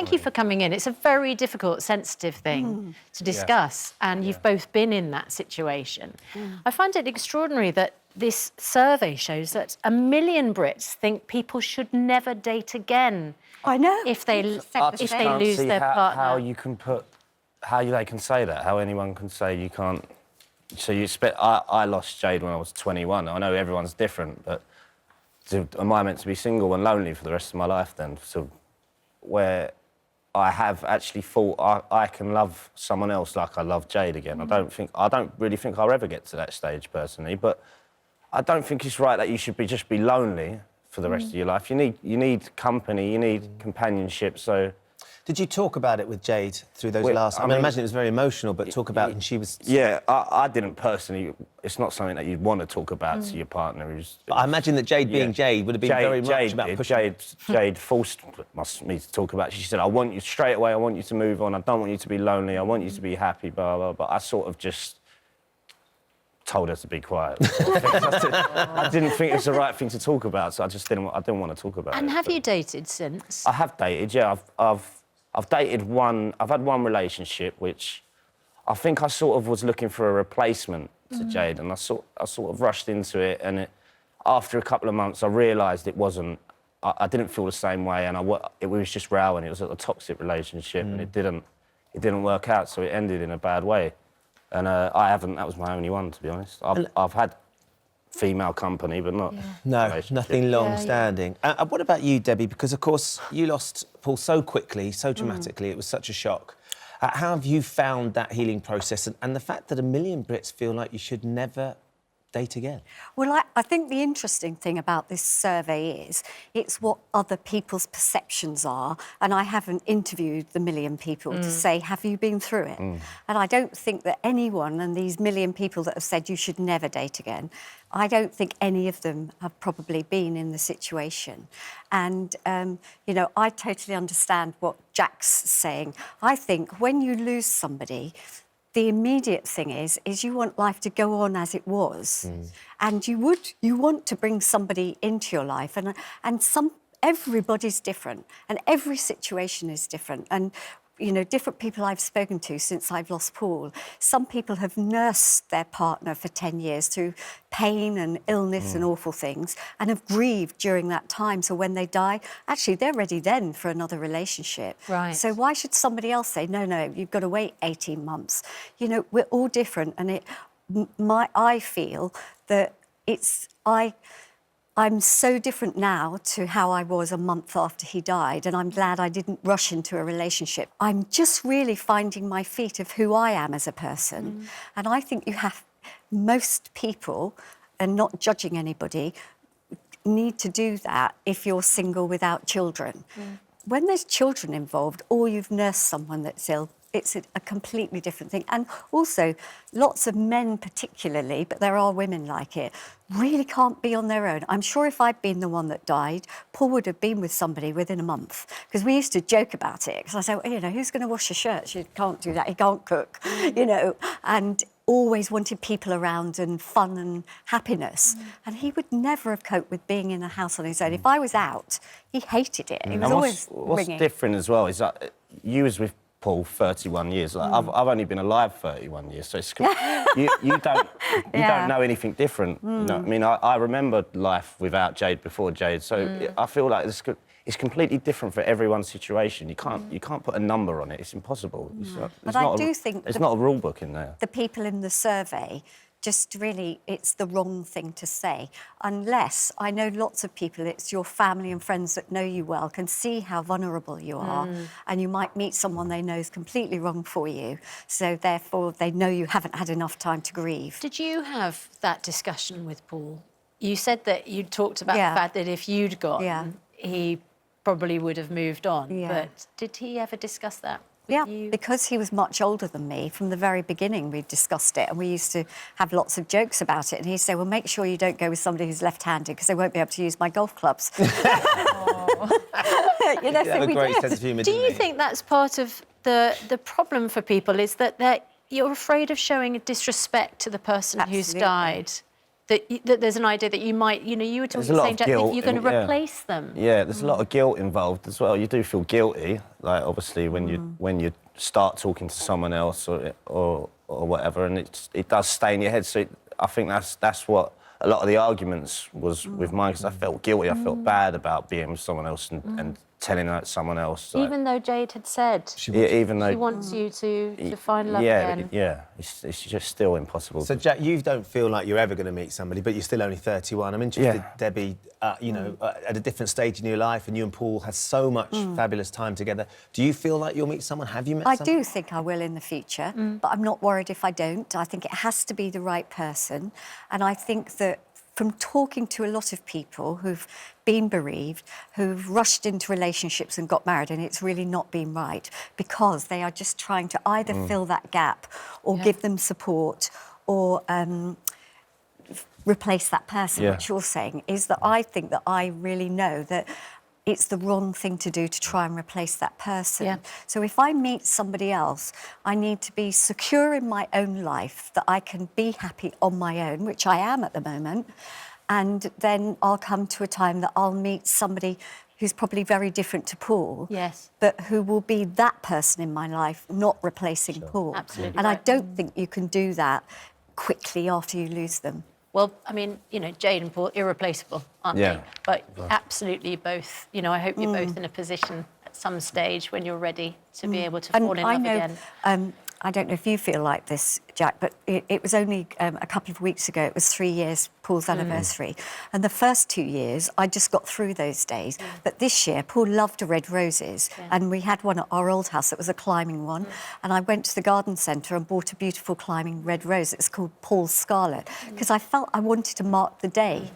thank you for coming in. It's a very difficult, sensitive thing to discuss, and you've both been in that situation. I find it extraordinary that this survey shows that 1 million Brits think people should never date again. I know. If they lose their partner. How they can say that, how anyone can say you can't... So you expect... I lost Jade when I was 21. I know everyone's different, but am I meant to be single and lonely for the rest of my life then? So where I have actually thought I can love someone else like I love Jade again. I don't really think I'll ever get to that stage personally, but I don't think it's right that you should just be lonely for the rest of your life. You need company, you need companionship, so... Did you talk about it with Jade through those last... I mean, imagine it was very emotional, but talk about it and she was... Yeah, I didn't personally... It's not something that you'd want to talk about to your partner who's... But I imagine that Jade being Jade would have been very much about pushing... Jade forced me to talk about it. She said, I want you straight away, I want you to move on, I don't want you to be lonely, I want you to be happy, blah, blah, blah. But I sort of just told her to be quiet. I didn't think it was the right thing to talk about, so I didn't want to talk about it. And have you dated since? I have dated, yeah. I've dated one... I've had one relationship, which I think I sort of was looking for a replacement to Jade, and I sort of rushed into it, and after a couple of months, I realised it wasn't... I didn't feel the same way, and it was just row, and it was a toxic relationship, and it didn't work out, so it ended in a bad way. And that was my only one, to be honest. I've had female company, but not... No, nothing long-standing. What about you, Debbie? Because, of course, you lost Paul so quickly, so dramatically, it was such a shock. How have you found that healing process and the fact that 1 million Brits feel like you should never date again? Well, I think the interesting thing about this survey is it's what other people's perceptions are, and I haven't interviewed the 1 million people to say, have you been through it? And I don't think that anyone, and these 1 million people that have said you should never date again, I don't think any of them have probably been in the situation. And, you know, I totally understand what Jack's saying. I think when you lose somebody, the immediate thing is you want life to go on as it was, and you want to bring somebody into your life, and everybody's different, and every situation is different, and you know, different people I've spoken to since I've lost Paul. Some people have nursed their partner for 10 years through pain and illness and awful things, and have grieved during that time. So when they die, actually, they're ready then for another relationship. Right. So why should somebody else say, no, you've got to wait 18 months? You know, we're all different, and I feel that I'm so different now to how I was a month after he died, and I'm glad I didn't rush into a relationship. I'm just really finding my feet of who I am as a person. And I think most people, and not judging anybody, need to do that if you're single without children. When there's children involved, or you've nursed someone that's ill, it's a completely different thing. And also, lots of men particularly, but there are women like it, really can't be on their own. I'm sure if I'd been the one that died, Paul would have been with somebody within a month. Because we used to joke about it. Because I said, well, you know, who's going to wash your shirts? You can't do that. He can't cook, you know. And always wanted people around and fun and happiness. And he would never have coped with being in a house on his own. If I was out, he hated it. He was always what's ringing. different as well is that you was with Paul 31 years. Like, I've only been alive 31 years, so it's, you don't know anything different. You know what I mean? I remember life without Jade before Jade, so I feel like it's completely different for everyone's situation. You can't put a number on it. It's impossible. But I do think there's not a rule book in there. The people in the survey, just really, it's the wrong thing to say. Unless, I know lots of people, it's your family and friends that know you well, can see how vulnerable you are, and you might meet someone they know is completely wrong for you, so therefore they know you haven't had enough time to grieve. Did you have that discussion with Paul? You said that you talked about the fact that if you'd gone, he probably would have moved on, but did he ever discuss that? Yeah, because he was much older than me. From the very beginning, we discussed it, and we used to have lots of jokes about it. And he'd say, well, make sure you don't go with somebody who's left-handed, because they won't be able to use my golf clubs. You know, so have a we great did. sense of humour, Do you think that's part of the problem for people, is that you're afraid of showing a disrespect to the person who's died? that there's an idea that you might, you know, you were talking, There's a lot saying, of Jack, that guilt you're going to yeah. replace them. Yeah, there's a lot of guilt involved as well. You do feel guilty, like obviously when you start talking to someone else or whatever, and it does stay in your head. So I think that's what a lot of the arguments was with mine, because I felt guilty. I felt bad about being with someone else and telling that someone else. Like, Even though Jade had said she wants you to find love again. Yeah, it's just still impossible. So, Jack, you don't feel like you're ever going to meet somebody, but you're still only 31. I'm interested, Debbie, you know, at a different stage in your life, and you and Paul had so much fabulous time together. Do you feel like you'll meet someone? Have you met someone? I do think I will in the future, but I'm not worried if I don't. I think it has to be the right person. And I think that from talking to a lot of people who've been bereaved, who've rushed into relationships and got married, and it's really not been right, because they are just trying to either fill that gap or give them support or replace that person, which you're saying, is that I think that I really know that it's the wrong thing to do to try and replace that person. Yeah. So if I meet somebody else, I need to be secure in my own life, that I can be happy on my own, which I am at the moment, and then I'll come to a time that I'll meet somebody who's probably very different to Paul, but who will be that person in my life, not replacing Paul. Absolutely and right. I don't think you can do that quickly after you lose them. Well, I mean, you know, Jade and Paul, irreplaceable, aren't they? But absolutely both, you know, I hope you're both in a position at some stage when you're ready to be able to fall in love again. I don't know if you feel like this, Jack, but it was only a couple of weeks ago. It was 3 years, Paul's anniversary. And the first 2 years, I just got through those days. But this year, Paul loved red roses. And we had one at our old house that was a climbing one. And I went to the garden centre and bought a beautiful climbing red rose. It's called Paul's Scarlet, because I felt I wanted to mark the day